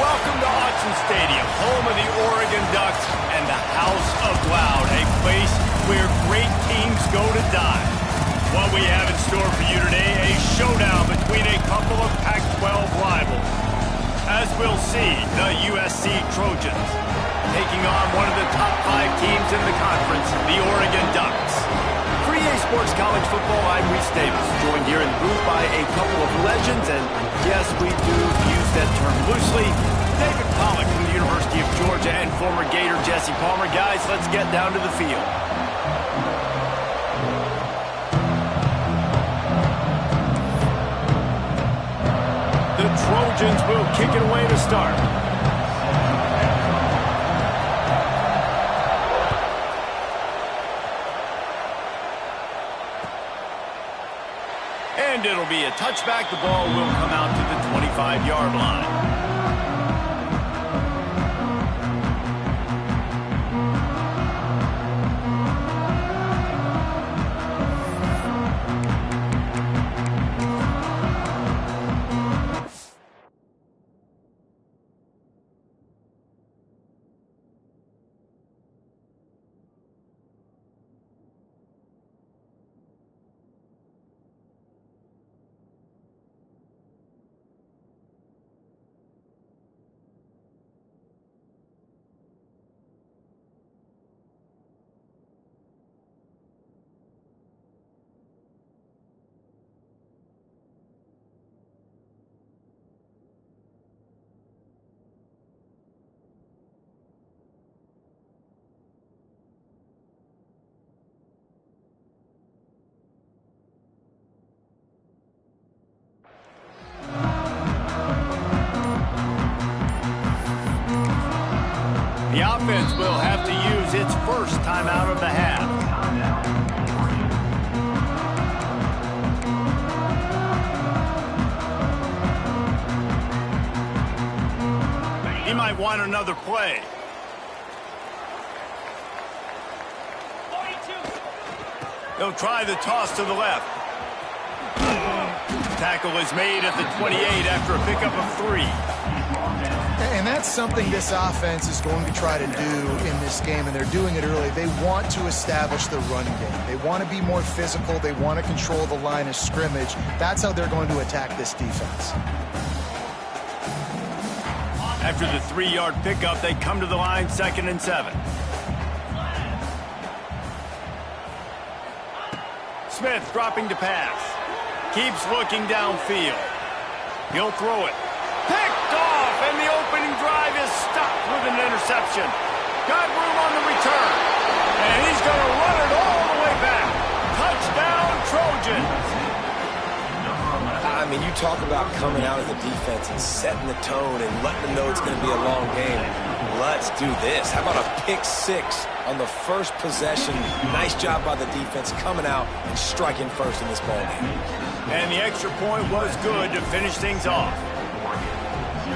welcome to Autzen Stadium, home of the Oregon Ducks and the House of Loud, a place where great teams go to die. What we have in store for you today, a showdown between a couple of Pac-12 rivals. As we'll see, the USC Trojans taking on one of the top 5 teams in the conference, the Oregon Ducks. For EA Sports College Football, I'm Reese Davis, joined here in the booth by a couple of legends, and yes, we do use that term loosely. David Pollack from the University of Georgia and former Gator Jesse Palmer. Guys, let's get down to the field. The Trojans will kick it away to start. And it'll be a touchback. The ball will come out to the 25-yard line. The offense will have to use its first timeout of the half. He might want another play. He'll try the toss to the left. Tackle is made at the 28 after a pickup of 3. And that's something this offense is going to try to do in this game, and they're doing it early. They want to establish the run game. They want to be more physical. They want to control the line of scrimmage. That's how they're going to attack this defense. After the 3-yard pickup, they come to the line, 2nd and 7. Smith dropping to pass. Keeps looking downfield. He'll throw it. Picked off, and the opening drive is stopped with an interception. Got room on the return, and he's going to run it all the way back. Touchdown, Trojans. I mean, you talk about coming out as a defense and setting the tone and letting them know it's going to be a long game. Let's do this. How about a pick 6 on the first possession? Nice job by the defense coming out and striking first in this ball game. And the extra point was good to finish things off.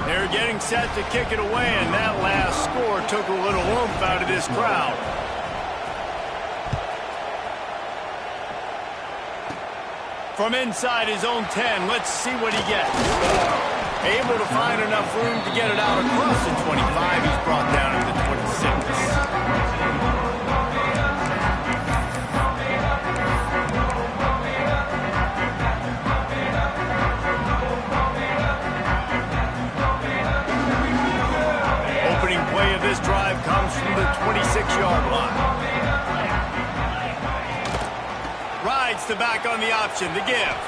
They're getting set to kick it away, and that last score took a little oomph out of this crowd. From inside his own 10, let's see what he gets. Able to find enough room to get it out across the 25. He's brought down to the 26. This drive comes from the 26-yard line. Rides the back on the option, the give.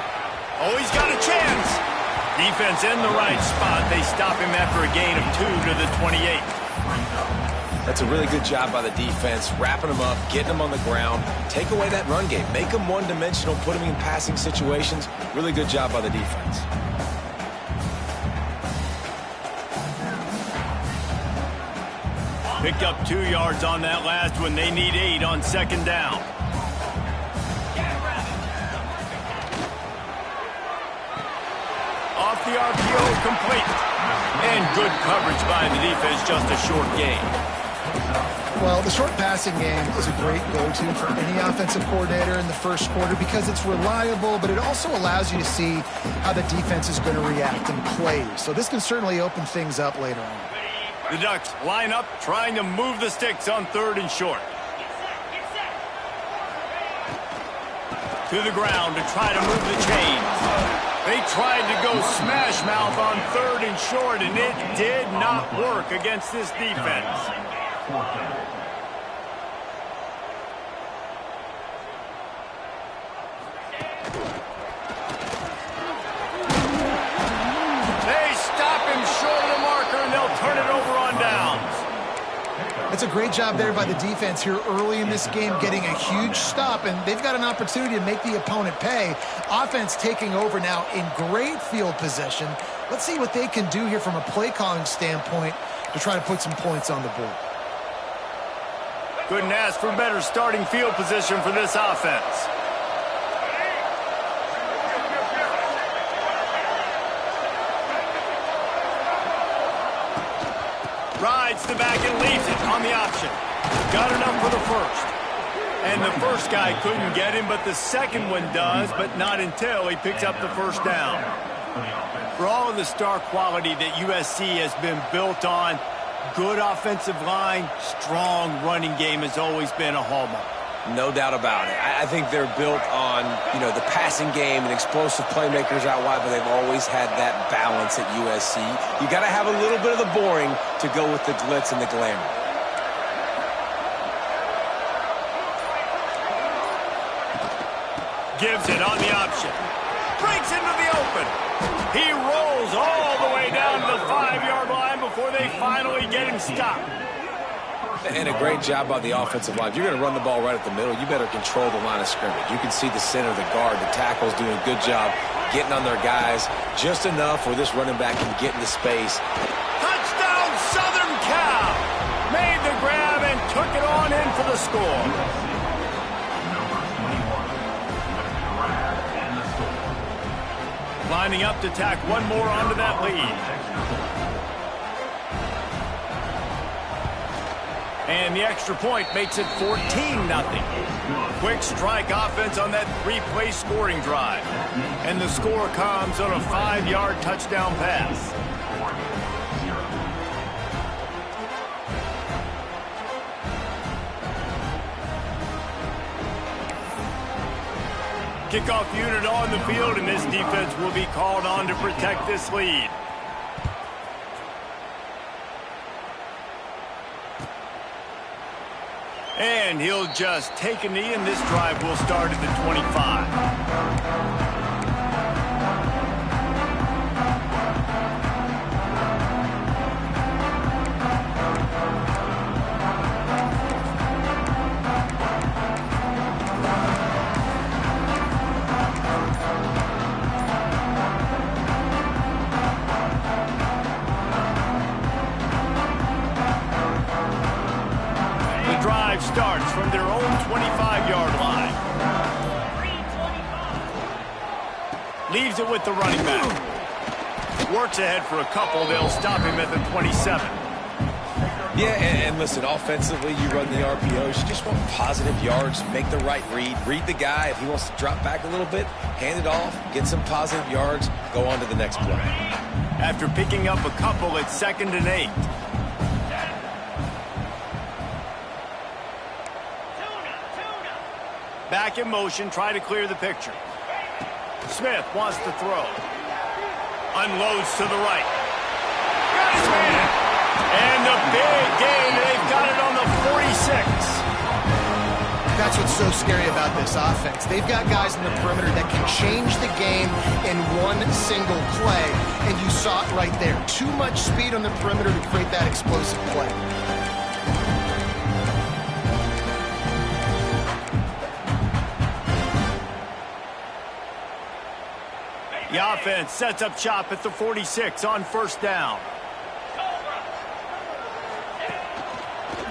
Oh, he's got a chance. Defense in the right spot. They stop him after a gain of 2 to the 28. That's a really good job by the defense, wrapping him up, getting him on the ground. Take away that run game. Make him one-dimensional, put him in passing situations. Really good job by the defense. Picked up 2 yards on that last one. They need 8 on 2nd down. Off the RPO, complete. And good coverage by the defense, just a short gain. Well, the short passing game is a great go-to for any offensive coordinator in the first quarter because it's reliable, but it also allows you to see how the defense is going to react and play. So this can certainly open things up later on. The Ducks line up, trying to move the sticks on 3rd and short. To the ground to try to move the chains. They tried to go smash mouth on 3rd and short, and it did not work against this defense. They stop him short of the marker, and they'll turn it over on downs. It's a great job there by the defense here early in this game, getting a huge stop, and they've got an opportunity to make the opponent pay. Offense taking over now in great field possession. Let's see what they can do here from a play calling standpoint to try to put some points on the board. Couldn't ask for better starting field position for this offense. Rides the back and leaves it on the option. Got enough for the first. And the first guy couldn't get him, but the second one does, but not until he picks up the first down. For all of the star quality that USC has been built on, good offensive line, strong running game has always been a hallmark. No doubt about it. I think they're built on, the passing game and explosive playmakers out wide, but they've always had that balance at USC. You got to have a little bit of the boring to go with the glitz and the glamour. Gives it on the option. Breaks into the open. He rolls all the way down to the 5-yard line before they finally get him stopped. And a great job by the offensive line. If you're going to run the ball right at the middle, you better control the line of scrimmage. You can see the center, the guard, the tackles doing a good job getting on their guys just enough where this running back can get into space. Touchdown, Southern Cal! Made the grab and took it on in for the score. Lining up to tack one more onto that lead. And the extra point makes it 14-0. Quick strike offense on that 3-play scoring drive. And the score comes on a 5-yard touchdown pass. Kickoff unit on the field, and this defense will be called on to protect this lead. And he'll just take a knee, and this drive will start at the 25. Starts from their own 25-yard line. Leaves it with the running back. Works ahead for a couple. They'll stop him at the 27. Yeah, and listen, offensively, you run the RPOs. You just want positive yards, make the right read the guy. If he wants to drop back a little bit, hand it off, get some positive yards, go on to the next play. After picking up a couple, it's 2nd and 8. Back in motion, try to clear the picture. Smith wants to throw. Unloads to the right. Got his man. And the big gain, they've got it on the 46. That's what's so scary about this offense. They've got guys in the perimeter that can change the game in one single play. And you saw it right there. Too much speed on the perimeter to create that explosive play. The offense sets up shop at the 46 on 1st down.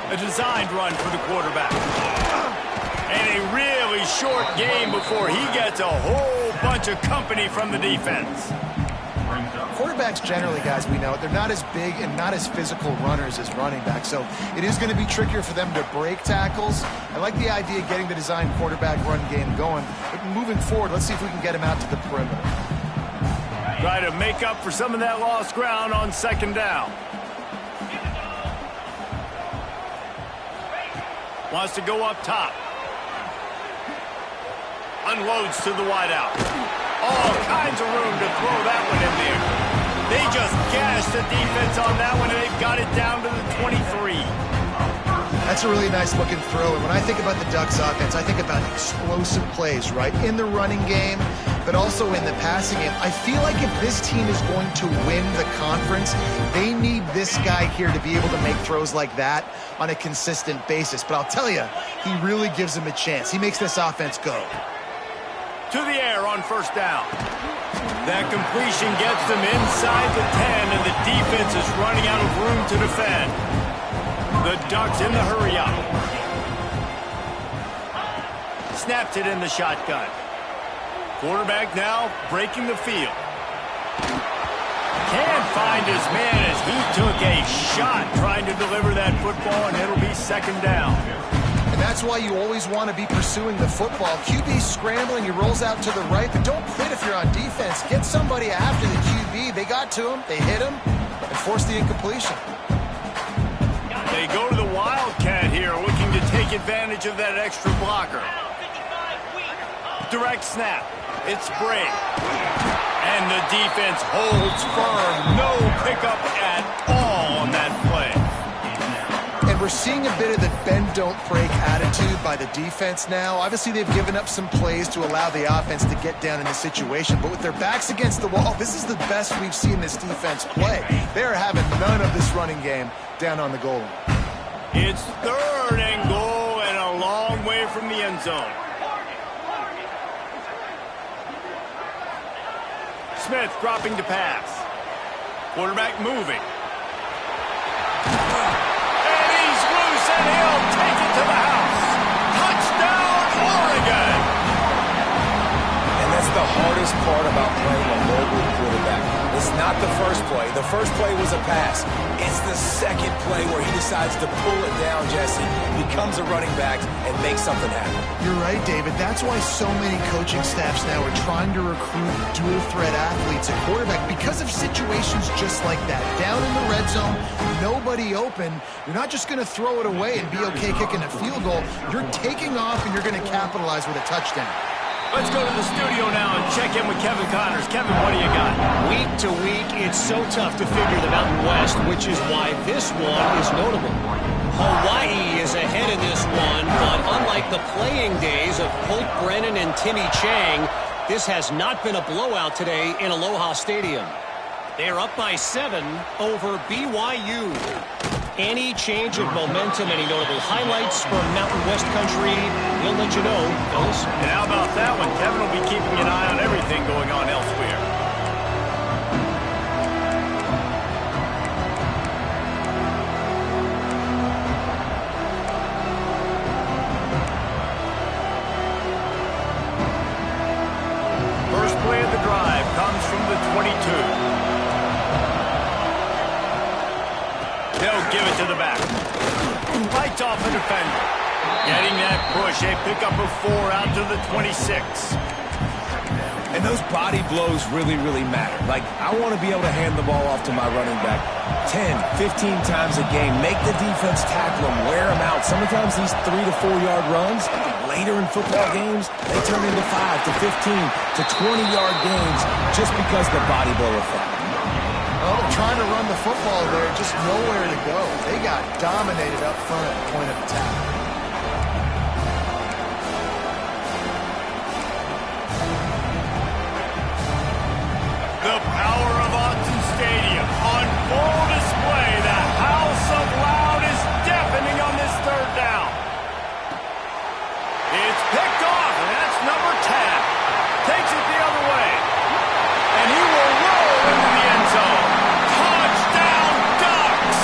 A designed run for the quarterback. And a really short game before he gets a whole bunch of company from the defense. Quarterbacks generally, guys, we know, they're not as big and not as physical runners as running backs, so it is going to be trickier for them to break tackles. I like the idea of getting the design quarterback run game going, but moving forward, let's see if we can get him out to the perimeter. Try to make up for some of that lost ground on second down. Wants to go up top. Unloads to the wideout. All kinds of room to throw that one in there. They just gashed the defense on that one, and they've got it down to the 23. That's a really nice looking throw. And when I think about the Ducks offense, I think about explosive plays, right? In the running game, but also in the passing game. I feel like if this team is going to win the conference, they need this guy here to be able to make throws like that on a consistent basis. But I'll tell you, he really gives them a chance. He makes this offense go. To the air on first down. That completion gets them inside the 10, and the defense is running out of room to defend. The Ducks in the hurry up. Snaps it in the shotgun. Quarterback now breaking the field. Can't find his man as he took a shot trying to deliver that football, and it'll be second down. And that's why you always want to be pursuing the football. QB scrambling, he rolls out to the right, but don't quit if you're on defense. Get somebody after the QB. They got to him, they hit him, and forced the incompletion. They go to the Wildcat here, looking to take advantage of that extra blocker. Direct snap. It's Bray. And the defense holds firm. No pickup at all on that play. And we're seeing a bit of the bend-don't-break attitude by the defense now. Obviously, they've given up some plays to allow the offense to get down in the situation. But with their backs against the wall, this is the best we've seen this defense play. They're having none of this running game down on the goal line. It's third and goal and a long way from the end zone. Smith dropping to pass. Quarterback moving. And he's loose, and he'll take it to the house. Touchdown, Oregon! And that's the hardest part about playing a mobile quarterback. It's not the first play. The first play was a pass. It's the second play where he decides to pull it down, Jesse, becomes a running back, and makes something happen. You're right, David. That's why so many coaching staffs now are trying to recruit dual-threat athletes at quarterback because of situations just like that. Down in the red zone, nobody open. You're not just going to throw it away and be okay kicking a field goal. You're taking off, and you're going to capitalize with a touchdown. Let's go to the studio now and check in with Kevin Connors. Kevin, what do you got? Week to week, it's so tough to figure the Mountain West, which is why this one is notable. Hawaii is ahead in this one, but unlike the playing days of Colt Brennan and Timmy Chang, this has not been a blowout today in Aloha Stadium. They're up by 7 over BYU. Any change of momentum, any notable highlights from Mountain West country, we'll let you know, fellas. And how about that one? Kevin will be keeping an eye on everything going on elsewhere. First play of the drive comes from the 22. They'll give it to the back. Lights off the defender. Getting that push, a pickup of 4 out to the 26. And those body blows really, really matter. Like, I want to be able to hand the ball off to my running back 10, 15 times a game. Make the defense tackle him, wear him out. Sometimes these 3 to 4 yard runs, later in football games, they turn into 5 to 15 to 20-yard games just because the body blow effect. Well, they're trying to run the football there, just nowhere to go. They got dominated up front at the point of attack. The power of Autzen Stadium on full display. The house of loud is deafening on this third down. It's picked off, and that's number 10. Takes it the other way. And he will roll into the end zone. Touchdown, Ducks!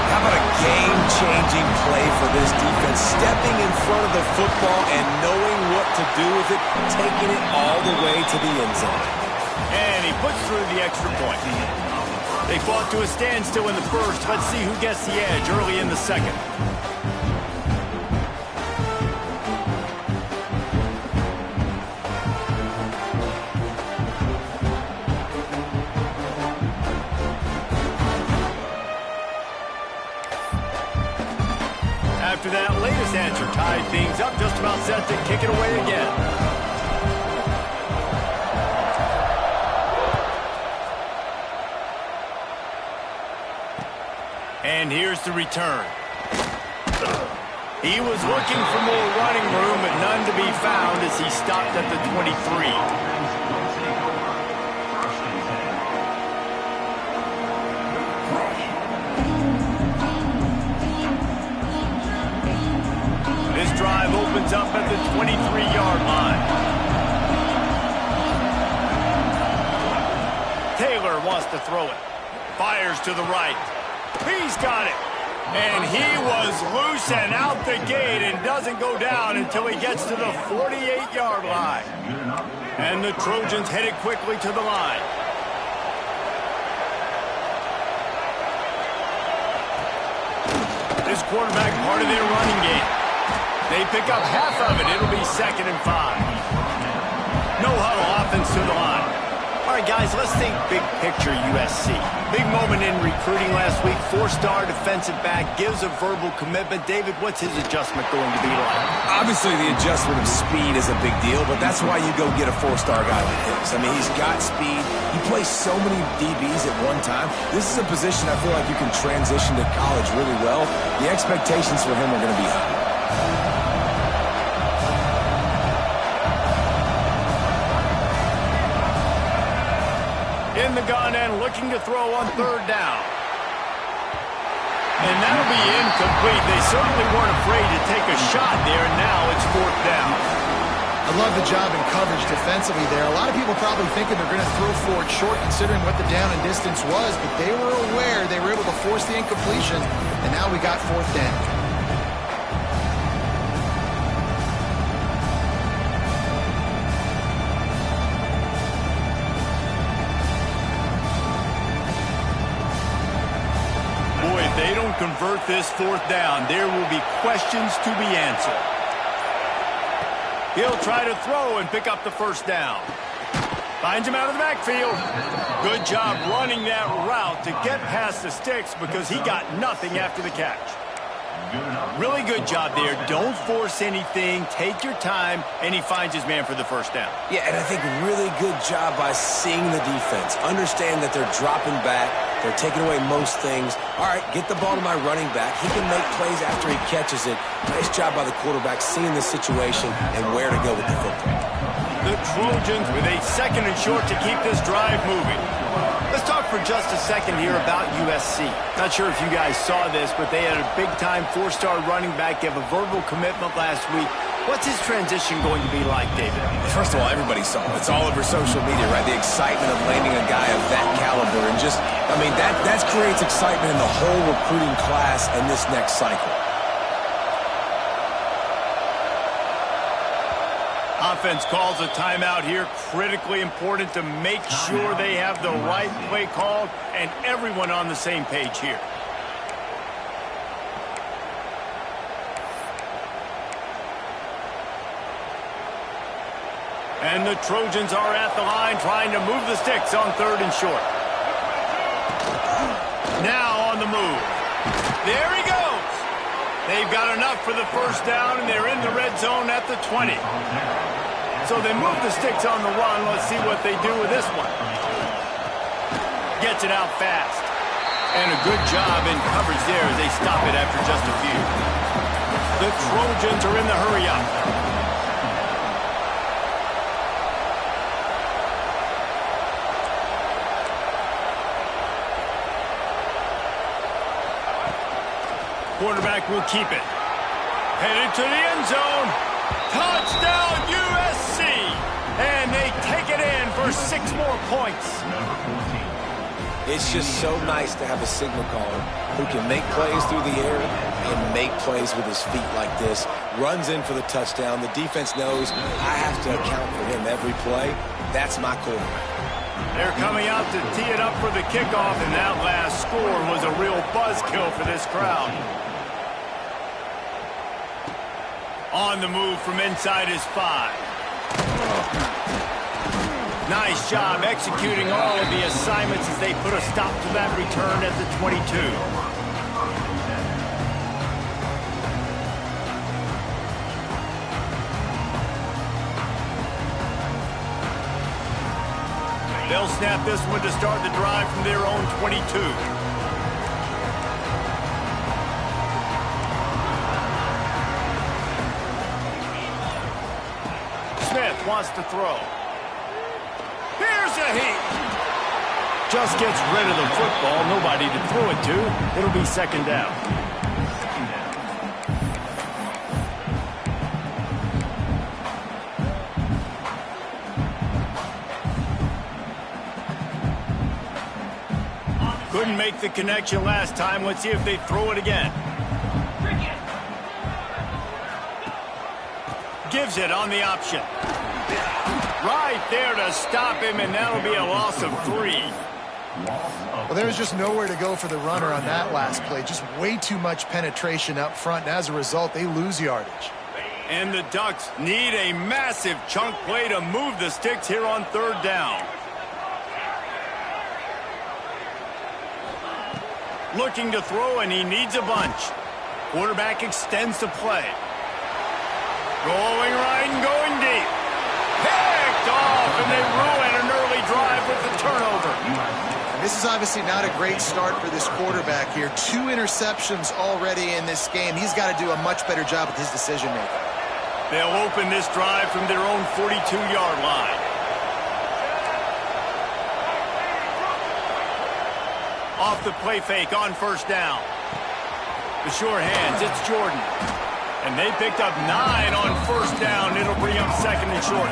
How about a game-changing play for this defense? Stepping in front of the football and knowing what to do with it, taking it all the way to the end zone. And he puts through the extra point. They fought to a standstill in the first. Let's see who gets the edge early in the second. After that latest answer tied things up, just about set to kick it away again. And here's the return. He was looking for more running room, but none to be found as he stopped at the 23. This drive opens up at the 23-yard line. Taylor wants to throw it. Fires to the right. He's got it. And he was loose and out the gate and doesn't go down until he gets to the 48-yard line. And the Trojans headed quickly to the line. This quarterback part of their running game. They pick up half of it. It'll be 2nd and 5. No huddle offense to the line. All right, guys, let's think big picture USC. Big moment in recruiting last week. 4-star defensive back gives a verbal commitment. David, what's his adjustment going to be like? Obviously, the adjustment of speed is a big deal, but that's why you go get a 4-star guy like this. I mean, he's got speed. He plays so many DBs at one time. This is a position I feel like you can transition to college really well. The expectations for him are going to be high. In the gun and looking to throw on 3rd down. And that'll be incomplete. They certainly weren't afraid to take a shot there, and now it's 4th down. I love the job in coverage defensively there. A lot of people probably thinking they're going to throw for it short considering what the down and distance was, but they were aware. They were able to force the incompletion, and now we got 4th down. They don't convert this 4th down. There will be questions to be answered. He'll try to throw and pick up the 1st down. Finds him out of the backfield. Good job running that route to get past the sticks because he got nothing after the catch. Really good job there. Don't force anything. Take your time, and he finds his man for the 1st down. Yeah, and I think really good job by seeing the defense. Understand that they're dropping back. They're taking away most things. All right, get the ball to my running back. He can make plays after he catches it. Nice job by the quarterback seeing the situation and where to go with the football. The Trojans with a 2nd and short to keep this drive moving. Let's talk for just a second here about USC. Not sure if you guys saw this, but they had a big-time 4-star running back give a verbal commitment last week. What's his transition going to be like, David? First of all, everybody saw it. It's all over social media, right? The excitement of landing a guy of that caliber. And just, I mean, that creates excitement in the whole recruiting class and this next cycle. Offense calls a timeout here. Critically important to make sure they have the right play called and everyone on the same page here. And the Trojans are at the line trying to move the sticks on 3rd and short. Now on the move. There he goes. They've got enough for the 1st down, and they're in the red zone at the 20. So they move the sticks on the run. Let's see what they do with this one. Gets it out fast. And a good job in coverage there as they stop it after just a few. The Trojans are in the hurry-up. Quarterback will keep it. Headed to the end zone. Touchdown USC! And they take it in for 6 more points. It's just so nice to have a signal caller who can make plays through the air and make plays with his feet like this. Runs in for the touchdown. The defense knows I have to account for him every play. That's my quarterback. They're coming out to tee it up for the kickoff, and that last score was a real buzzkill for this crowd. On the move from inside his 5. Nice job executing all of the assignments as they put a stop to that return at the 22. They'll snap this one to start the drive from their own 22. Smith wants to throw. Here's a heat. Just gets rid of the football. Nobody to throw it to. It'll be second down. Couldn't make the connection last time. Let's see if they throw it again. Gives it on the option. Right there to stop him, and that'll be a loss of 3. Well, there was just nowhere to go for the runner on that last play. Just way too much penetration up front, and as a result, they lose yardage. And the Ducks need a massive chunk play to move the sticks here on third down. Looking to throw, and he needs a bunch. Quarterback extends the play. Going right and going deep. Picked off, and they ruin an early drive with the turnover. And this is obviously not a great start for this quarterback here. 2 interceptions already in this game. He's got to do a much better job with his decision-making. They'll open this drive from their own 42-yard line. Off the play fake on first down. The sure hands, it's Jordan. And they picked up 9 on first down. It'll bring up second and short.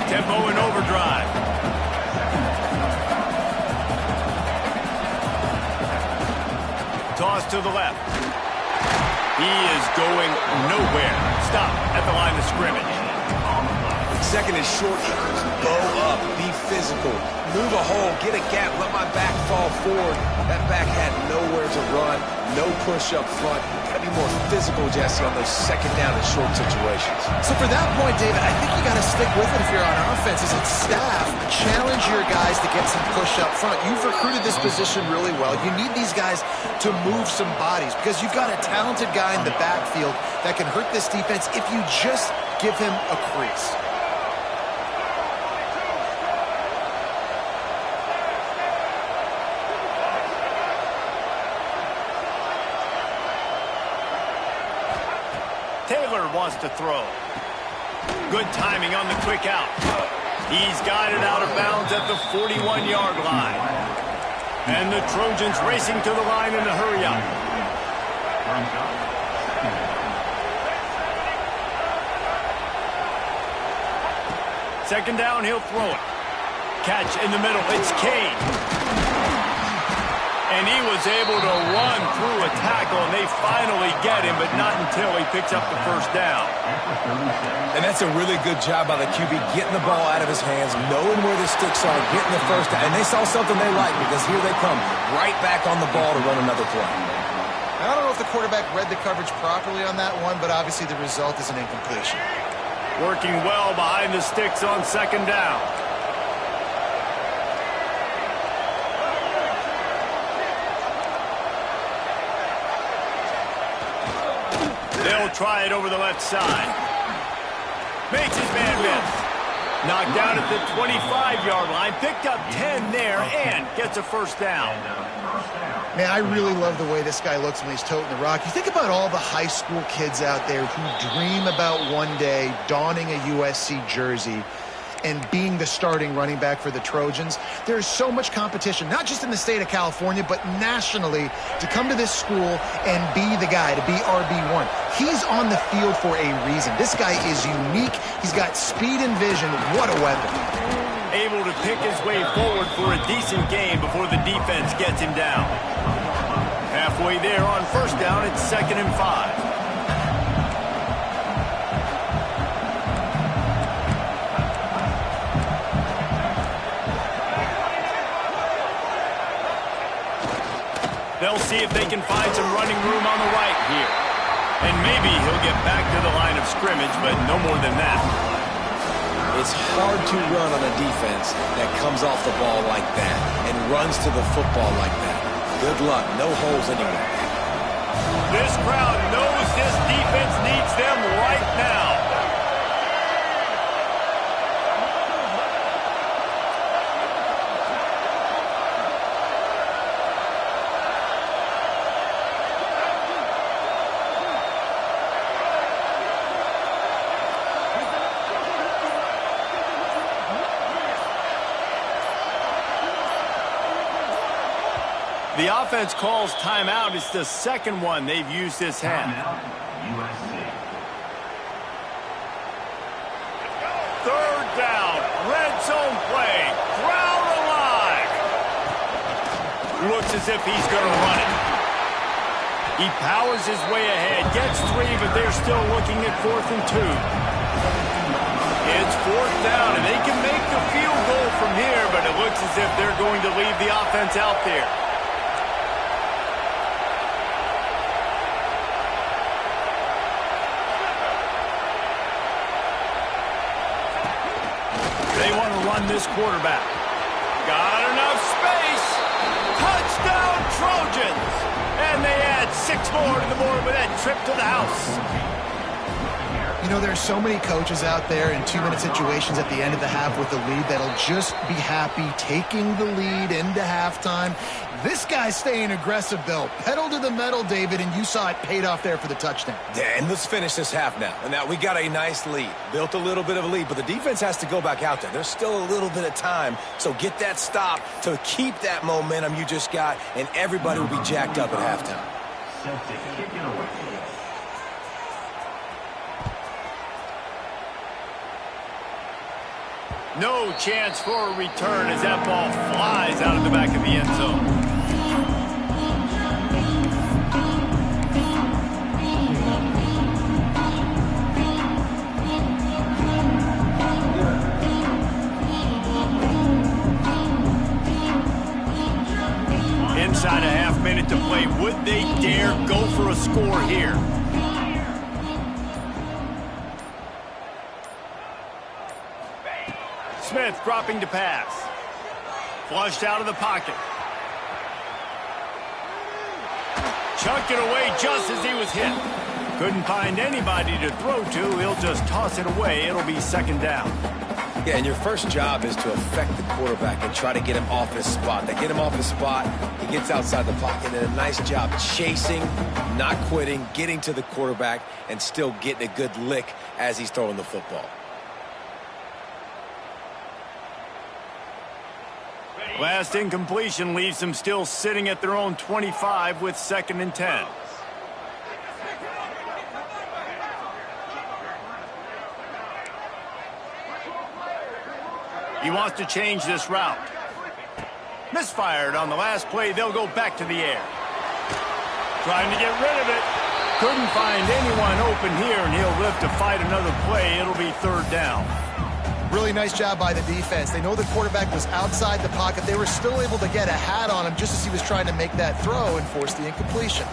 Tempo in overdrive. Toss to the left. He is going nowhere. Stop at the line of scrimmage. Second and short. Bow up. Be physical. Move a hole. Get a gap. Let my back fall forward. That back had nowhere to run. No push up front. Got to be more physical, Jesse, on those second down and short situations. So for that point, David, I think you got to stick with it if you're on offense. As its staff, challenge your guys to get some push up front. You've recruited this position really well. You need these guys to move some bodies because you've got a talented guy in the backfield that can hurt this defense if you just give him a crease. Taylor wants to throw. Good timing on the quick out. He's got it out of bounds at the 41-yard line. And the Trojans racing to the line in a hurry up. Second down, he'll throw it. Catch in the middle, it's Kane. And he was able to run through a tackle, and they finally get him, but not until he picks up the first down. And that's a really good job by the QB, getting the ball out of his hands, knowing where the sticks are, getting the first down. And they saw something they like because here they come, right back on the ball to run another play. I don't know if the quarterback read the coverage properly on that one, but obviously the result is an incompletion. Working well behind the sticks on second down. They'll try it over the left side. Makes his man miss. Knocked down at the 25-yard line. Picked up 10 there and gets a first down. Man, I really love the way this guy looks when he's toting the rock. You think about all the high school kids out there who dream about one day donning a USC jersey and being the starting running back for the Trojans. There's so much competition, not just in the state of California, but nationally, to come to this school and be the guy, to be RB1. He's on the field for a reason. This guy is unique. He's got speed and vision. What a weapon. Able to pick his way forward for a decent game before the defense gets him down. Halfway there on first down, it's 2nd and 5. They'll see if they can find some running room on the right here. And maybe he'll get back to the line of scrimmage, but no more than that. It's hard to run on a defense that comes off the ball like that and runs to the football like that. Good luck. No holes anywhere. This crowd knows this defense needs them right now. The offense calls timeout. It's the second one they've used this half. Third down. Red zone play. Crowd alive. Looks as if he's going to run it. He powers his way ahead. Gets 3, but they're still looking at 4th and 2. It's 4th down, and they can make the field goal from here, but it looks as if they're going to leave the offense out there. This quarterback. Got enough space. Touchdown Trojans. And they add 6 more to the board with that trip to the house. You know, there's so many coaches out there in 2-minute situations at the end of the half with the lead that'll just be happy taking the lead into halftime. This guy's staying aggressive, though. Pedal to the metal, David, and you saw it paid off there for the touchdown. Yeah, and let's finish this half now. And now we got a nice lead. Built a little bit of a lead, but the defense has to go back out there. There's still a little bit of time, so get that stop to keep that momentum you just got, and everybody will be jacked up at halftime. No chance for a return as that ball flies out of the back of the end zone. Inside a half minute to play. Would they dare go for a score here? Smith dropping to pass. Flushed out of the pocket. Chucked it away just as he was hit. Couldn't find anybody to throw to. He'll just toss it away. It'll be 2nd down. Yeah, and your first job is to affect the quarterback and try to get him off his spot. They get him off his spot, he gets outside the pocket, and a nice job chasing, not quitting, getting to the quarterback, and still getting a good lick as he's throwing the football. Last incompletion leaves them still sitting at their own 25 with 2nd and 10. He wants to change this route. Misfired on the last play. They'll go back to the air. Trying to get rid of it. Couldn't find anyone open here, and he'll live to fight another play. It'll be 3rd down. Really nice job by the defense. They know the quarterback was outside the pocket. They were still able to get a hat on him just as he was trying to make that throw and force the incompletion.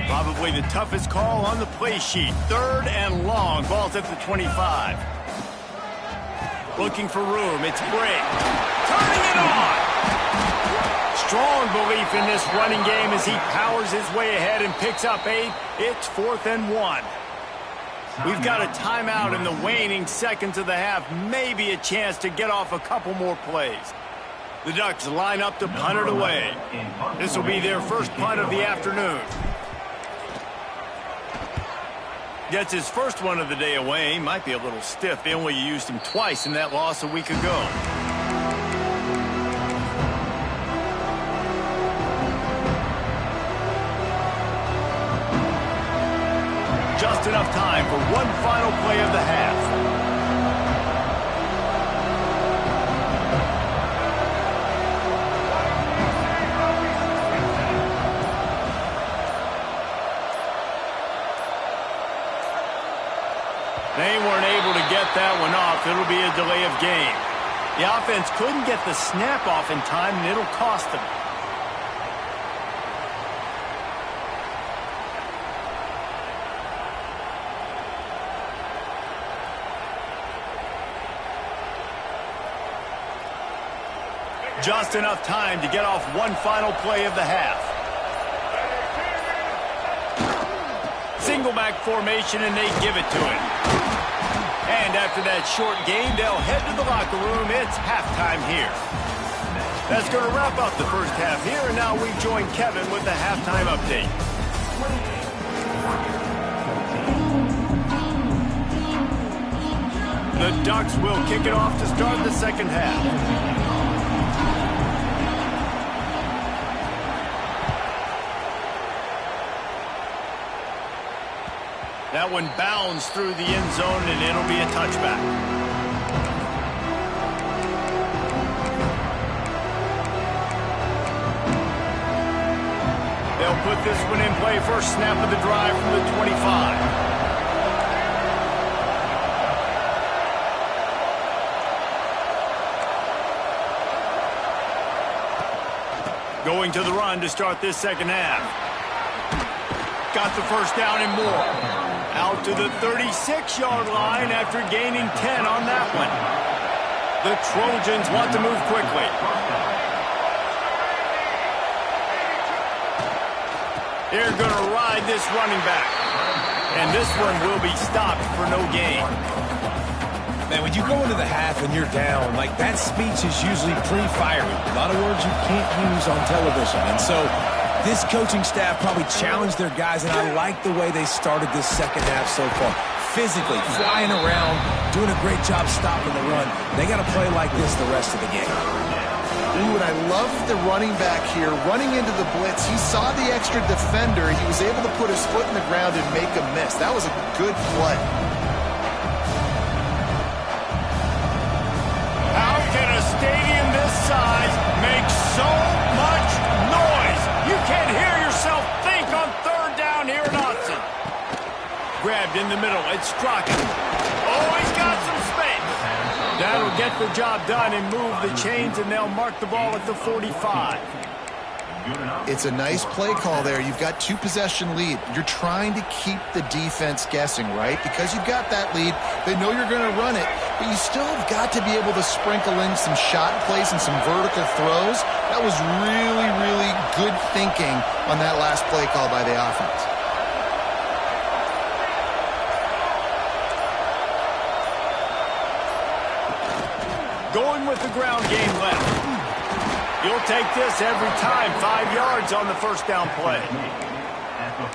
Probably the toughest call on the play sheet. 3rd and long. Ball's at the 25. Looking for room. It's Bray. Turning it on. Strong belief in this running game as he powers his way ahead and picks up 8. It's 4th and 1. We've got a timeout in the waning seconds of the half. Maybe a chance to get off a couple more plays. The Ducks line up to punt it away. This will be their first punt of the afternoon. Gets his first one of the day away. Might be a little stiff. They only used him twice in that loss a week ago. Just enough time for one final play of the half. They weren't able to get that one off. It'll be a delay of game. The offense couldn't get the snap off in time, and it'll cost them. Just enough time to get off one final play of the half. Single back formation, and they give it to him. And after that short game, they'll head to the locker room. It's halftime here. That's going to wrap up the first half here, and now we join Kevin with the halftime update. The Ducks will kick it off to start the second half. That one bounds through the end zone, and it'll be a touchback. They'll put this one in play. First snap of the drive from the 25. Going to the run to start this second half. Got the first down and more. Out to the 36-yard line after gaining 10 on that one. The Trojans want to move quickly. They're going to ride this running back. And this one will be stopped for no gain. Man, when you go into the half and you're down, like, that speech is usually pretty fiery. A lot of words you can't use on television. And so this coaching staff probably challenged their guys, and I like the way they started this second half so far. Physically, flying around, doing a great job stopping the run. They got to play like this the rest of the game. Ooh, and I love the running back here. Running into the blitz, he saw the extra defender. He was able to put his foot in the ground and make a miss. That was a good play. How can a stadium this size make so much noise? You can't hear yourself think on third down here in Austin. Grabbed in the middle. It's Straka. Oh, he's got some space. That'll get the job done and move the chains, and they'll mark the ball at the 45. It's a nice play call there. You've got two-possession lead. You're trying to keep the defense guessing, right? Because you've got that lead, they know you're going to run it, but you still have got to be able to sprinkle in some shot plays and some vertical throws. That was really, really good thinking on that last play call by the offense. Going with the ground game left. You'll take this every time. 5 yards on the first down play.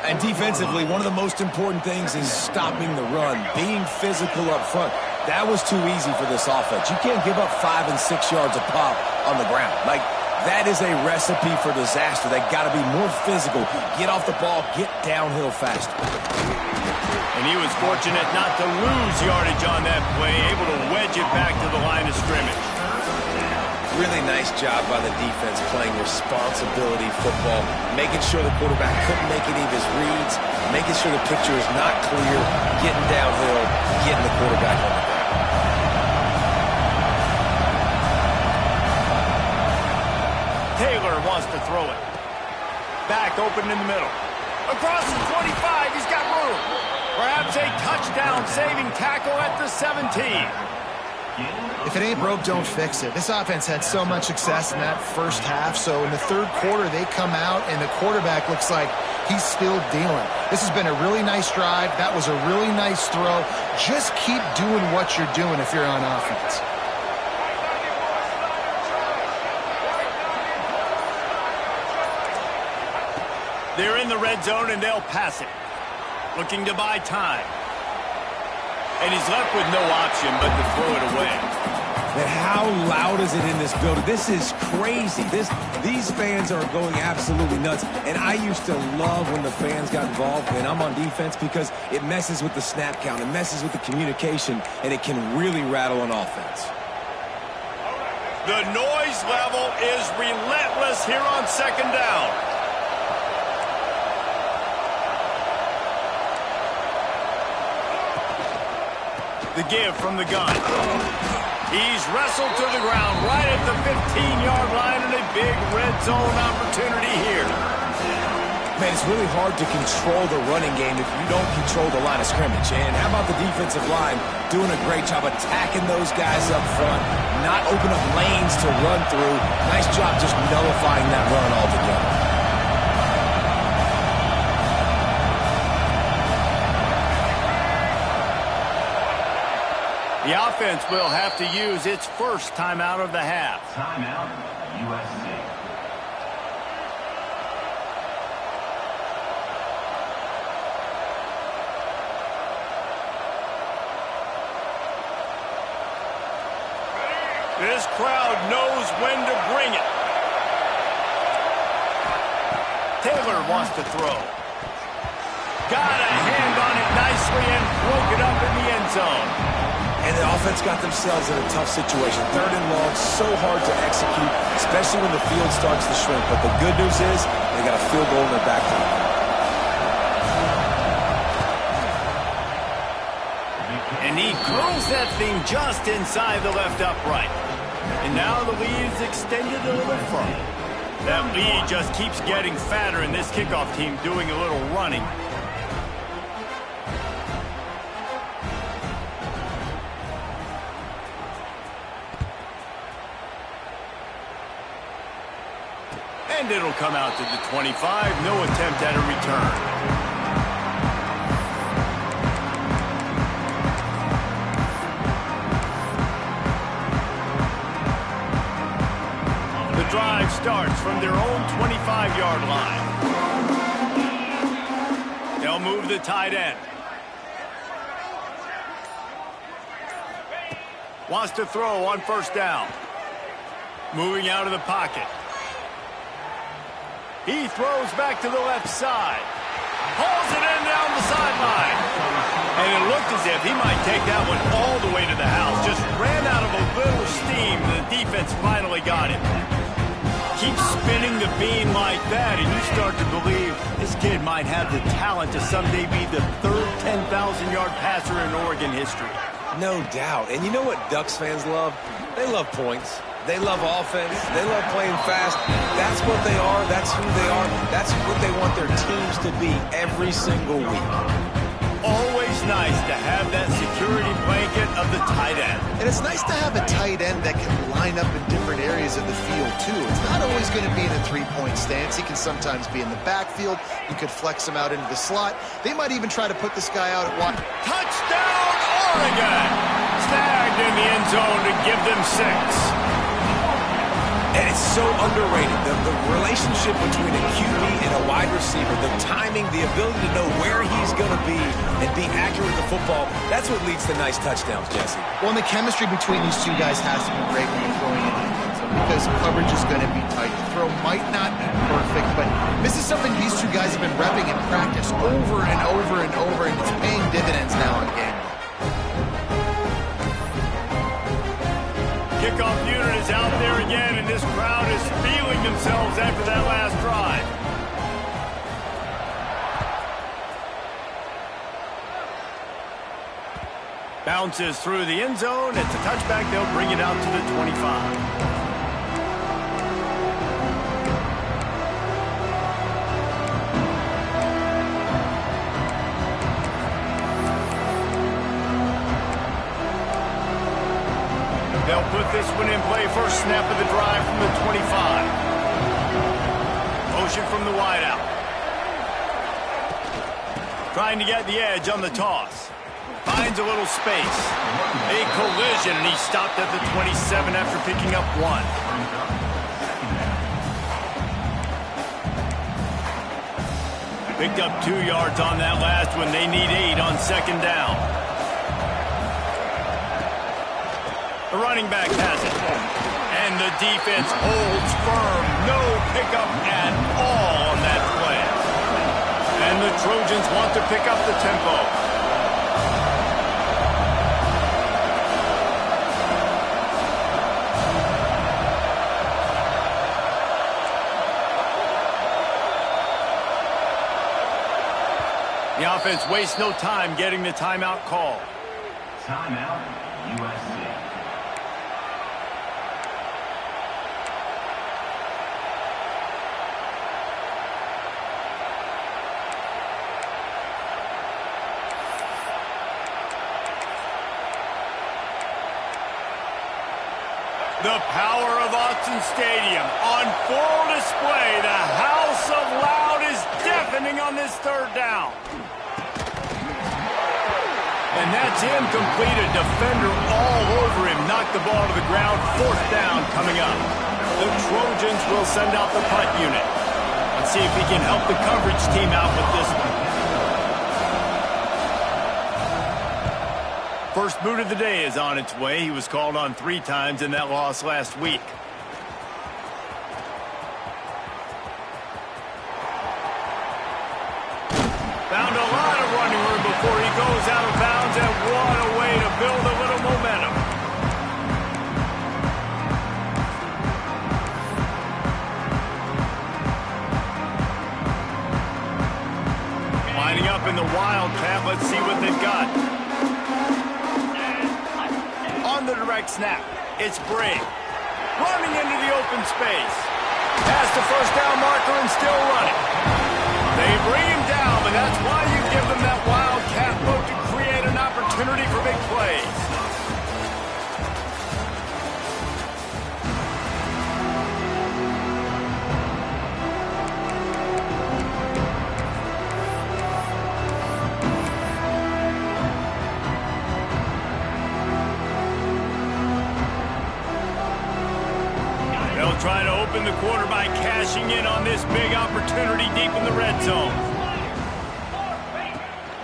And defensively, one of the most important things is stopping the run, being physical up front. That was too easy for this offense. You can't give up 5 and 6 yards a pop on the ground. Like, that is a recipe for disaster. They got to be more physical, get off the ball, get downhill faster. And he was fortunate not to lose yardage on that play, able to wedge it back to the line of scrimmage. Really nice job by the defense playing responsibility football, making sure the quarterback couldn't make any of his reads, making sure the picture is not clear, getting downhill, getting the quarterback on the ground. Taylor wants to throw it. Back open in the middle. Across the 25, he's got room. Perhaps a touchdown-saving tackle at the 17. If it ain't broke, don't fix it. This offense had so much success in that first half, so in the third quarter, they come out, and the quarterback looks like he's still dealing. This has been a really nice drive. That was a really nice throw. Just keep doing what you're doing if you're on offense. They're in the red zone, and they'll pass it. Looking to buy time. And he's left with no option but to throw it away. Man, how loud is it in this building? This is crazy. These fans are going absolutely nuts. And I used to love when the fans got involved, and I'm on defense, because it messes with the snap count, it messes with the communication, and it can really rattle an offense. The noise level is relentless here on second down. The give from the gun. He's wrestled to the ground right at the 15-yard line, and a big red zone opportunity here. Man, it's really hard to control the running game if you don't control the line of scrimmage. And how about the defensive line doing a great job attacking those guys up front, not open up lanes to run through. Nice job just nullifying that run altogether. The offense will have to use its first timeout of the half. Timeout, USC. This crowd knows when to bring it. Taylor wants to throw. Got a hand on it nicely and broke it up in the end zone. And the offense got themselves in a tough situation. 3rd and long, so hard to execute, especially when the field starts to shrink. But the good news is they got a field goal in their back pocket. And he curls that thing just inside the left upright. And now the lead is extended a little further. That lead just keeps getting fatter, and this kickoff team doing a little running. And it'll come out to the 25. No attempt at a return. Drive starts from their own 25-yard line. They'll move the tight end. Wants to throw on first down. Moving out of the pocket. He throws back to the left side. Hauls it in down the sideline. And it looked as if he might take that one all the way to the house. Just ran out of a little steam. The defense finally got him. Keep spinning the beam like that, and you start to believe this kid might have the talent to someday be the 3rd 10,000-yard passer in Oregon history. No doubt. And you know what Ducks fans love? They love points. They love offense. They love playing fast. That's what they are. That's who they are. That's what they want their teams to be every single week. Always nice to have that security blanket of the tight end. And it's nice to have a tight end that can line up in different areas of the field, too. It's not always going to be in a three-point stance. He can sometimes be in the backfield. You could flex him out into the slot. They might even try to put this guy out at wide. Touchdown, Oregon! Snagged in the end zone to give them 6. And it's so underrated. The relationship between a QB and a wide receiver, the timing, the ability to know where he's going to be and be accurate with the football, that's what leads to nice touchdowns, Jesse. Well, and the chemistry between these two guys has to be great when you're throwing into the end zone because coverage is going to be tight. The throw might not be perfect, but this is something these two guys have been repping in practice over and over and over, and it's paying dividends now on game. Kickoff unit is out there again, and this crowd is feeling themselves after that last drive. Bounces through the end zone. It's a touchback. They'll bring it out to the 25. They'll put this one in play. First snap of the drive from the 25. Motion from the wideout. Trying to get the edge on the toss. Finds a little space. A collision, and he stopped at the 27 after picking up 1. Picked up 2 yards on that last one. They need 8 on second down. The running back has it. And the defense holds firm. No pickup at all on that play. And the Trojans want to pick up the tempo. The offense wastes no time getting the timeout call. Timeout, USC. The power of Autzen Stadium on full display. The House of Loud is deafening on this third down. And that's incomplete. A defender all over him. Knocked the ball to the ground. Fourth down coming up. The Trojans will send out the punt unit. Let's see if he can help the coverage team out with this one. First boot of the day is on its way. He was called on 3 times in that loss last week. Found a lot of running room before he goes out of bounds, and what a way to build a little momentum. Lining up in the Wildcat. Let's see what they've got. On the direct snap, it's Brigg. Running into the open space. Past the first down marker and still running. They bring him down, but that's why you give them that Wildcat look to create an opportunity for big plays. They'll try to open the quarter by cashing in on this big opportunity deep in the red zone.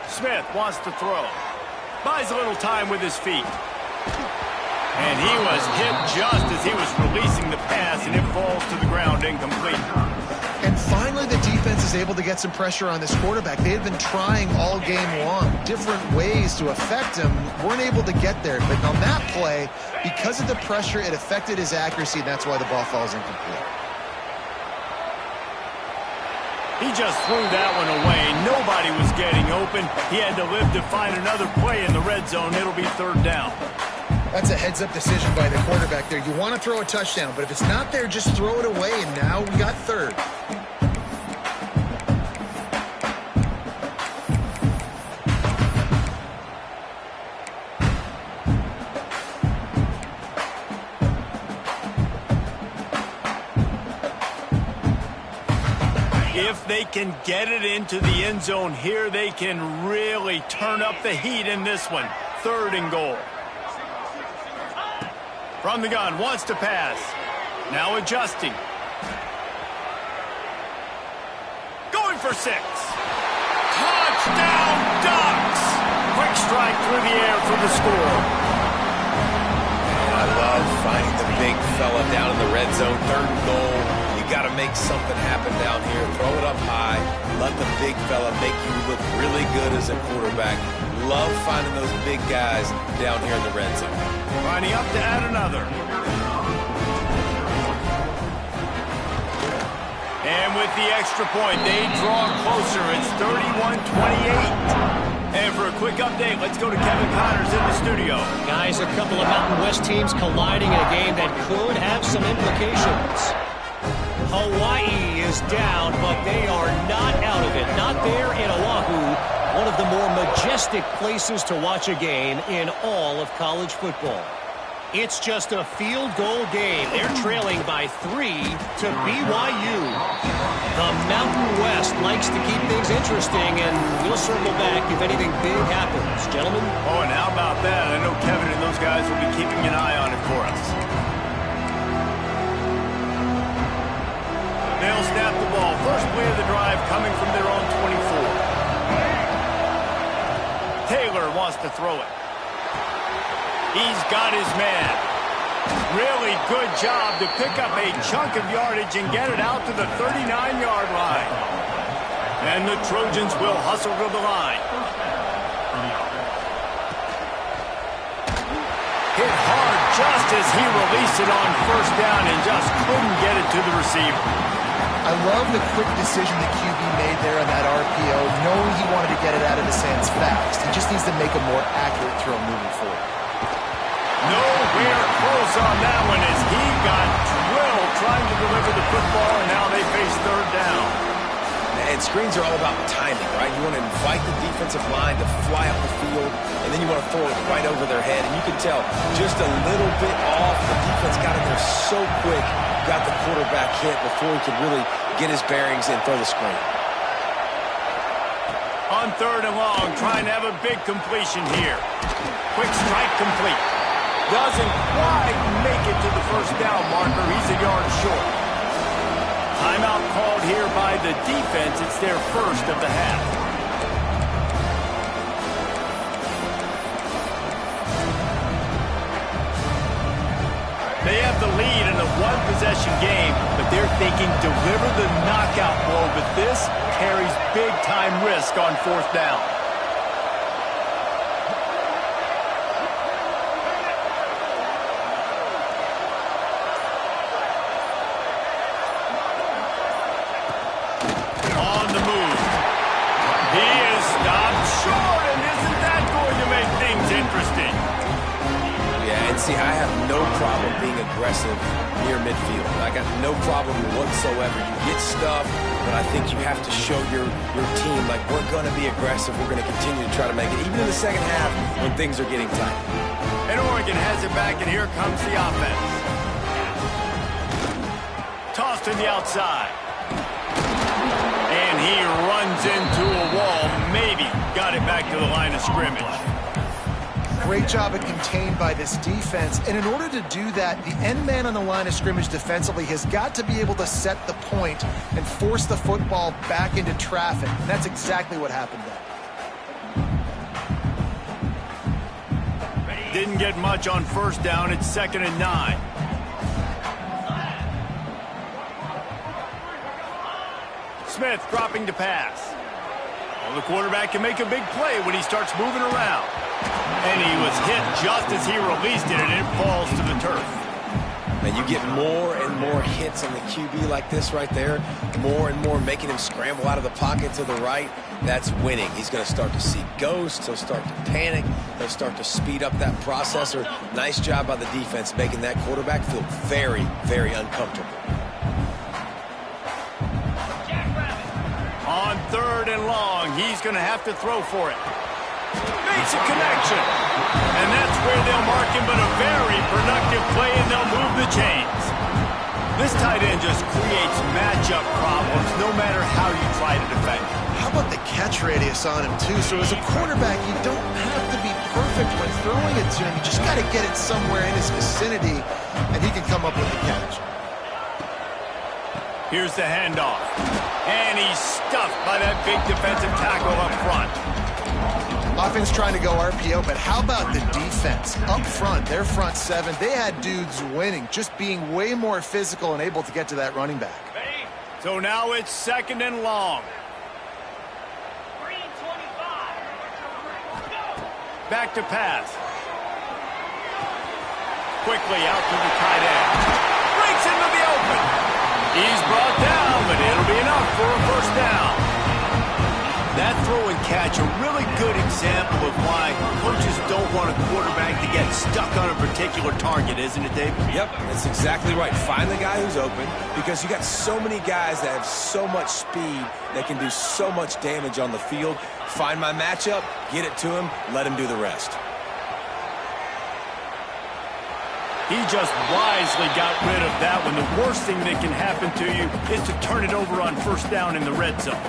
Smith wants to throw. Buys a little time with his feet. And he was hit just as he was releasing the pass, and it falls to the ground incomplete. And finally, the defense is able to get some pressure on this quarterback. They had been trying all game long, different ways to affect him. Weren't able to get there. But on that play, because of the pressure, it affected his accuracy, and that's why the ball falls incomplete. He just threw that one away. Nobody was getting open. He had to live to find another play in the red zone. It'll be third down. That's a heads-up decision by the quarterback there. You want to throw a touchdown, but if it's not there, just throw it away, and now we got third. If they can get it into the end zone here, they can really turn up the heat in this one. Third and goal. From the gun, wants to pass. Now adjusting. Going for 6. Touchdown, Ducks! Quick strike through the air for the score. And I love finding the big fella down in the red zone. Third and goal. You got to make something happen down here. Throw it up high. Let the big fella make you look really good as a quarterback. Love finding those big guys down here in the red zone. Lining up to add another. And with the extra point, they draw closer. It's 31-28. And for a quick update, let's go to Kevin Connors in the studio. Guys, a couple of Mountain West teams colliding in a game that could have some implications. Hawaii is down, but they are not out of it. Not there in Oahu, one of the more majestic places to watch a game in all of college football. It's just a field goal game. They're trailing by 3 to BYU. The Mountain West likes to keep things interesting, and we'll circle back if anything big happens. Gentlemen? Oh, and how about that? I know Kevin and those guys will be keeping an eye on it for us. They'll snap the ball. First play of the drive coming from their own 24. Taylor wants to throw it. He's got his man. Really good job to pick up a chunk of yardage and get it out to the 39-yard line. And the Trojans will hustle to the line. Hit hard just as he released it on first down and just couldn't get it to the receiver. I love the quick decision the QB made there on that RPO, knowing he wanted to get it out of his hands fast. He just needs to make a more accurate throw moving forward. Nowhere close on that one as he got drilled trying to deliver the football, and now they face third down. And screens are all about timing, right? You want to invite the defensive line to fly up the field, and then you want to throw it right over their head. And you can tell just a little bit off. The defense got in there so quick, got the quarterback hit before he could really get his bearings and throw the screen. On third and long, trying to have a big completion here. Quick strike complete. Doesn't quite make it to the first down marker. He's a yard short. Timeout called here by the defense. It's their first of the half. They have the lead in a one-possession game, but they're thinking deliver the knockout blow, but this carries big-time risk on fourth down. See, I have no problem being aggressive near midfield. I got no problem whatsoever. You get stuff, but I think you have to show your team, like, we're going to be aggressive. We're going to continue to try to make it, even in the second half when things are getting tight. And Oregon has it back, and here comes the offense. Tossed to the outside. And he runs into a wall. Maybe got it back to the line of scrimmage. Great job of contained by this defense. And in order to do that, the end man on the line of scrimmage defensively has got to be able to set the point and force the football back into traffic. And that's exactly what happened there. Didn't get much on first down. It's 2nd and 9. Smith dropping to pass. Well, the quarterback can make a big play when he starts moving around. And he was hit just as he released it, and it falls to the turf. And you get more and more hits on the QB like this right there, more and more making him scramble out of the pocket to the right. That's winning. He's going to start to see ghosts. He'll start to panic. He'll start to speed up that processor. Nice job by the defense making that quarterback feel very, very uncomfortable. On third and long, he's going to have to throw for it. Makes a connection. And that's where they'll mark him, but a very productive play, and they'll move the chains. This tight end just creates matchup problems no matter how you try to defend him. How about the catch radius on him, too? So as a quarterback, you don't have to be perfect when throwing it to him. You just got to get it somewhere in his vicinity, and he can come up with the catch. Here's the handoff. And he's stuffed by that big defensive tackle up front. Offense trying to go RPO, but how about the defense? Up front, their front seven, they had dudes winning, just being way more physical and able to get to that running back. So now it's 2nd and long. Back to pass. Quickly out to the tight end. Breaks into the open. He's brought down, but it'll be enough for a first down. That throw and catch, a really good example of why coaches don't want a quarterback to get stuck on a particular target, isn't it, Dave? Yep, that's exactly right. Find the guy who's open, because you got so many guys that have so much speed that can do so much damage on the field. Find my matchup, get it to him, let him do the rest. He just wisely got rid of that one. The worst thing that can happen to you is to turn it over on first down in the red zone.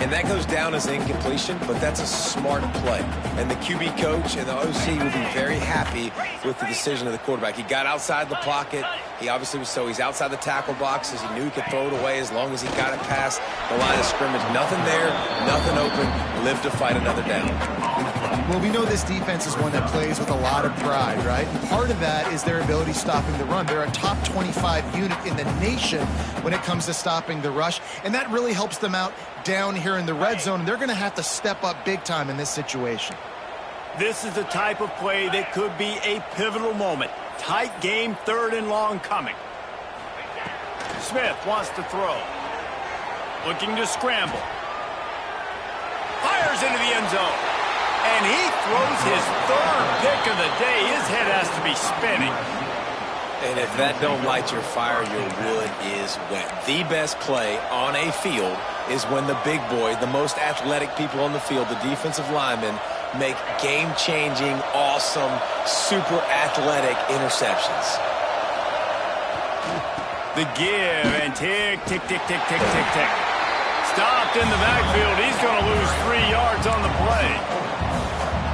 And that goes down as incompletion, but that's a smart play. And the QB coach and the OC will be very happy with the decision of the quarterback. He got outside the pocket. He obviously was he's outside the tackle boxes. He knew he could throw it away as long as he got it past the line of scrimmage. Nothing there, nothing open. Live to fight another down. Well, we know this defense is one that plays with a lot of pride, right? And part of that is their ability stopping the run. They're a top 25 unit in the nation when it comes to stopping the rush, and that really helps them out down here in the red zone. They're going to have to step up big time in this situation. This is the type of play that could be a pivotal moment. Tight game, 3rd and long coming. Smith wants to throw. looking to scramble. Fires into the end zone. And he throws his third pick of the day. His head has to be spinning. And if that don't light your fire, your wood is wet. The best play on a field is when the big boy, the most athletic people on the field, the defensive linemen, make game-changing, awesome, super athletic interceptions. The give and tick, tick, tick, tick, tick, tick, tick. Stopped in the backfield. He's going to lose 3 yards on the play.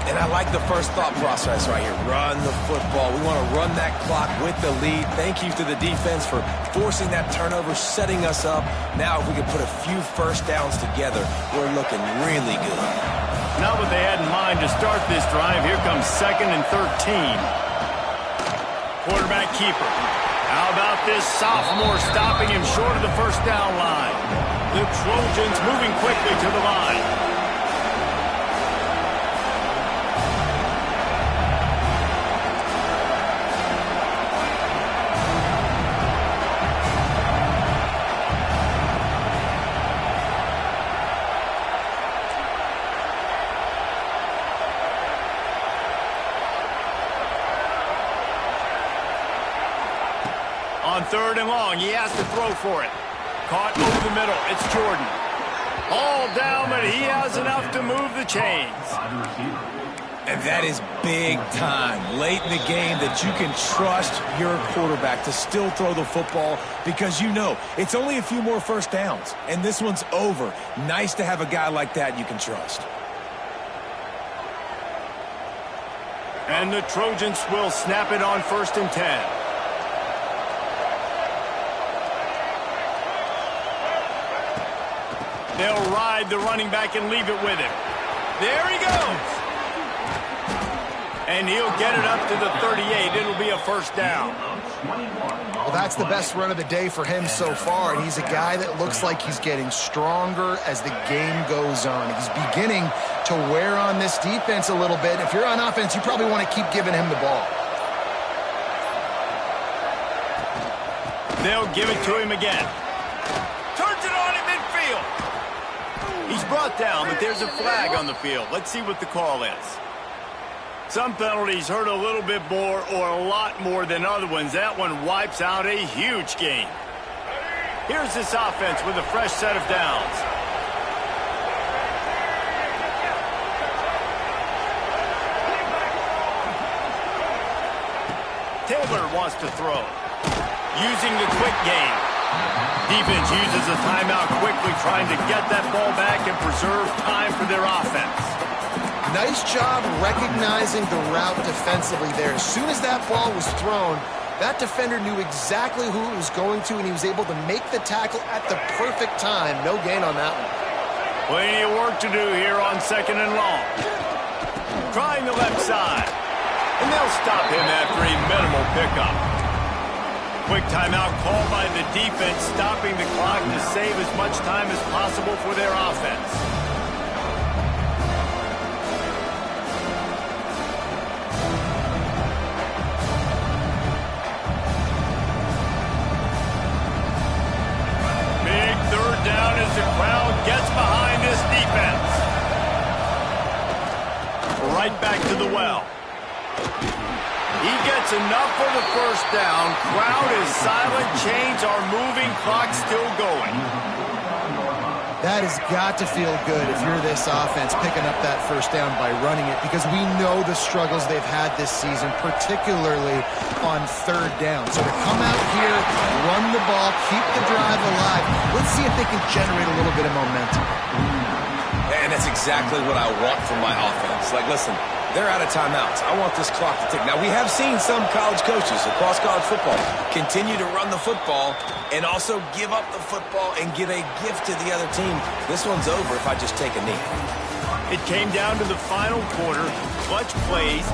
And I like the first thought process right here. Run the football. We want to run that clock with the lead. Thank you to the defense for forcing that turnover, setting us up. Now if we can put a few first downs together, we're looking really good. Not what they had in mind to start this drive. Here comes 2nd and 13. Quarterback keeper. How about this sophomore stopping him short of the first down line? The Trojans moving quickly to the line. On 3rd and long, he has to throw for it. Caught over the middle. It's Jordan. All down, but he has enough to move the chains. And that is big time, late in the game, that you can trust your quarterback to still throw the football because you know it's only a few more first downs, and this one's over. Nice to have a guy like that you can trust. And the Trojans will snap it on 1st and 10. They'll ride the running back and leave it with him. There he goes. And he'll get it up to the 38. It'll be a first down. Well, that's the best run of the day for him so far, and he's a guy that looks like he's getting stronger as the game goes on. He's beginning to wear on this defense a little bit. If you're on offense, you probably want to keep giving him the ball. They'll give it to him again. Turns it on in midfield. He's brought down, but there's a flag on the field. Let's see what the call is. Some penalties hurt a little bit more or a lot more than other ones. That one wipes out a huge game. Here's this offense with a fresh set of downs. Taylor wants to throw. Using the quick game. Defense uses a timeout quickly, trying to get that ball back and preserve time for their offense. Nice job recognizing the route defensively there. As soon as that ball was thrown, that defender knew exactly who it was going to, and he was able to make the tackle at the perfect time. No gain on that one. Plenty of work to do here on 2nd and long. Trying the left side. And they'll stop him after a minimal pickup. Quick timeout called by the defense, stopping the clock to save as much time as possible for their offense. Big 3rd down as the crowd gets behind this defense. Right back to the well. He gets enough for the first down. Crowd is silent. Chains are moving. Clock still going. That has got to feel good if you're this offense picking up that first down by running it, because we know the struggles they've had this season, particularly on 3rd down. So to come out here, run the ball, keep the drive alive, let's see if they can generate a little bit of momentum. And that's exactly what I want from my offense. Like, listen, they're out of timeouts. I want this clock to tick. Now, we have seen some college coaches across college football continue to run the football and also give up the football and give a gift to the other team. This one's over if I just take a knee. It came down to the final quarter. Clutch plays,